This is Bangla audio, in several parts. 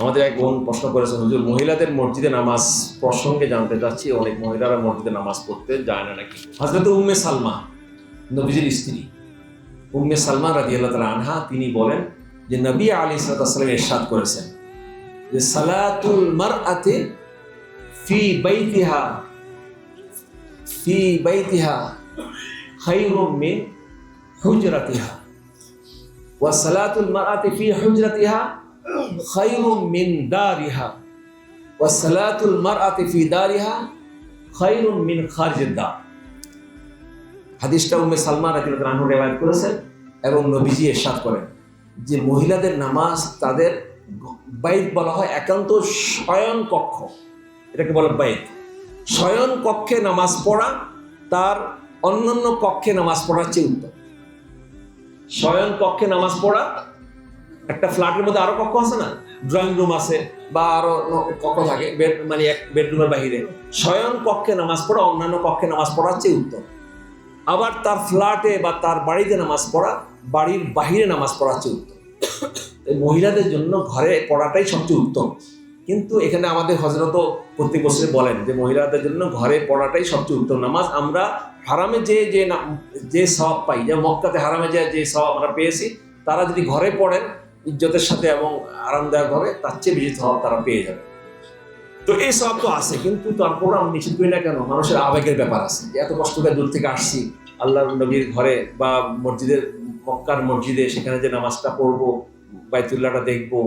আমাদের এক বোন প্রশ্ন করেছেন, হুজুর মহিলাদের মসজিদে নামাজ প্রসঙ্গে জানতে চাচ্ছি, অনেক মহিলারা মসজিদে নামাজ পড়তে যায় না নাকি। হযরত উম্মে সালমা, নবীজির স্ত্রী উম্মে সালমা রাদিয়াল্লাহু তাআলা আনহা, তিনি বলেন যে নবী আলাইহিস সালাম ইরশাদ করেছেন যে সালাতুল মারআতি ফি বাইতিহা খায়রুম মিন হুজরাতিহা ওয়া সালাতুল মারআতি ফি হুজরাতিহা খায়রুম মিন দারিহা ওয়া সালাতুল মারআতি ফি দারিহা খায়রুম মিন খারিজিদ দার। হাদিসটা উম্মে সালমা রাদিয়াল্লাহু আনহা রিওয়ায়াত করেছেন এবং নবীজি ইরশাদ করেন যে মহিলাদের নামাজ তাদের বাইত বলা হয়, একান্ত শয়ন কক্ষ, এটাকে বলে বাইত। শয়ন কক্ষে নামাজ পড়া তার অন্যান্য কক্ষে নামাজ পড়ার চেয়ে উত্তম। শয়ন কক্ষে নামাজ পড়া, একটা ফ্ল্যাটের মধ্যে আরো কক্ষ আছে না, ড্রয়িং রুম আছে বা আরো কক্ষ থাকে, মানে এক বেডরুমের বাহিরে, শয়ন কক্ষে নামাজ পড়া অন্যান্য কক্ষে নামাজ পড়ার চেয়ে উত্তম। আবার তার ফ্ল্যাটে বা তার বাড়িতে নামাজ পড়া বাড়ির বাহিরে নামাজ পড়ার চেয়ে উত্তম। মহিলাদের জন্য ঘরে পড়াটাই সবচেয়ে উত্তম, কিন্তু এখানে আমাদের হযরত প্রত্যেক বছর বলেন যে মহিলাদের জন্য ঘরে পড়াটাই সবচেয়ে উত্তম নামাজ। আমরা হারামে যে সওয়াব পাই, যে মক্কাতে হারামে যে সওয়াব আমরা পেয়েছি, তারা যদি ঘরে পড়েন ইজ্জতের সাথে এবং আরামদায়ক ভাবে, তার চেয়ে বেশি সওয়াব তারা পেয়ে যাবে। তো এই সওয়াব তো আছে, কিন্তু তারপর আমি নিষেধ করি না কেন, মানুষের আবেগের ব্যাপার আছে। এত কষ্ট করে দূর থেকে আসছি আল্লাহর নবীর ঘরে বা মসজিদের, মক্কার মসজিদে, সেখানে যে নামাজটা পড়বো, বাইতুল্লাহটা দেখবো,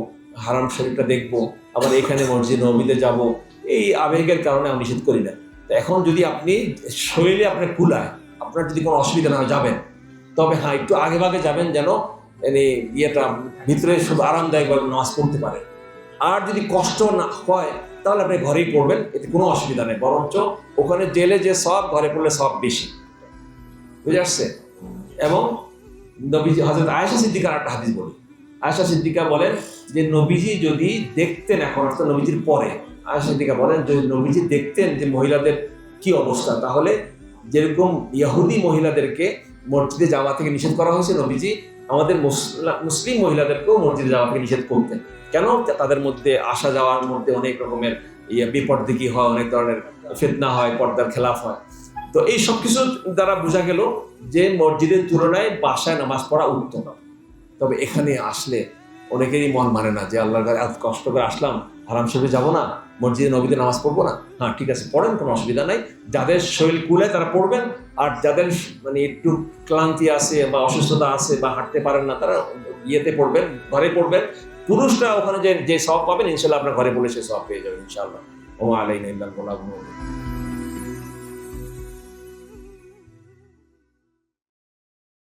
হারাম শরীফটা দেখবো, আবার এখানে মসজিদ নবীতে যাব, এই আবেগের কারণে আমি নিষেধ করি না। তো এখন যদি আপনি শরীরে আপনার কুলায়, আপনার যদি কোনো অসুবিধা না হয় যাবেন, তবে হ্যাঁ একটু আগে ভাগে যাবেন, যেন ইয়েটা ভিতরে শুধু আরামদায়কভাবে নামাজ পড়তে পারে। আর যদি কষ্ট না হয় তাহলে আপনি ঘরেই পড়বেন, এতে কোনো অসুবিধা নেই, বরঞ্চ ওখানে জেলে যে সব, ঘরে পড়লে সব বেশি। বুঝে আসছে? এবং নবীজি হযরত আয়েশা সিদ্দিকার একটা হাদিস বলি। আয়েশা সিদ্দিকা বলেন যে নবীজি যদি দেখতেন, এখন অর্থাৎ নবীজির পরে আয়েশা সিদ্দিকা বলেন যে নবীজি দেখতেন যে মহিলাদের কি অবস্থা, তাহলে যেরকম ইহুদি মহিলাদেরকে মসজিদে যাওয়া থেকে নিষেধ করা হয়েছে, নবীজি আমাদের মুসলিম মহিলাদেরকেও মসজিদে যাওয়া থেকে নিষেধ করতেন। কেন? তাদের মধ্যে আসা যাওয়ার মধ্যে অনেক রকমের বিপদদিকি হয়, অনেক ধরনের ফিতনা হয়, পর্দার খেলাফ হয়। তো এই সব কিছু দ্বারা বোঝা গেল যে মসজিদের তুলনায় বাসায় নামাজ পড়া উত্তম। তবে এখানে আসলে অনেকেরই মন মানে না যে আল্লাহর কাছে এত কষ্ট করে আসলাম, হারাম শরীফে যাবো না, মসজিদে নবীতে নামাজ পড়বো না। হ্যাঁ ঠিক আছে, পড়েন, কোনো অসুবিধা নাই। যাদের শরীর কুলে তারা পড়বেন, আর যাদের মানে একটু ক্লান্তি আছে বা অসুস্থতা আছে বা হাঁটতে পারেন না, তারা ইয়েতে পড়বেন, ঘরে পড়বেন। পুরুষরা ওখানে যে সওয়াব পাবেন, ইনশাআল্লাহ আপনার ঘরে বলে সে সওয়াব পেয়ে যাবেন ইনশাআল্লাহ। ওয়া আলাইনা ইল্লাল বালাগ।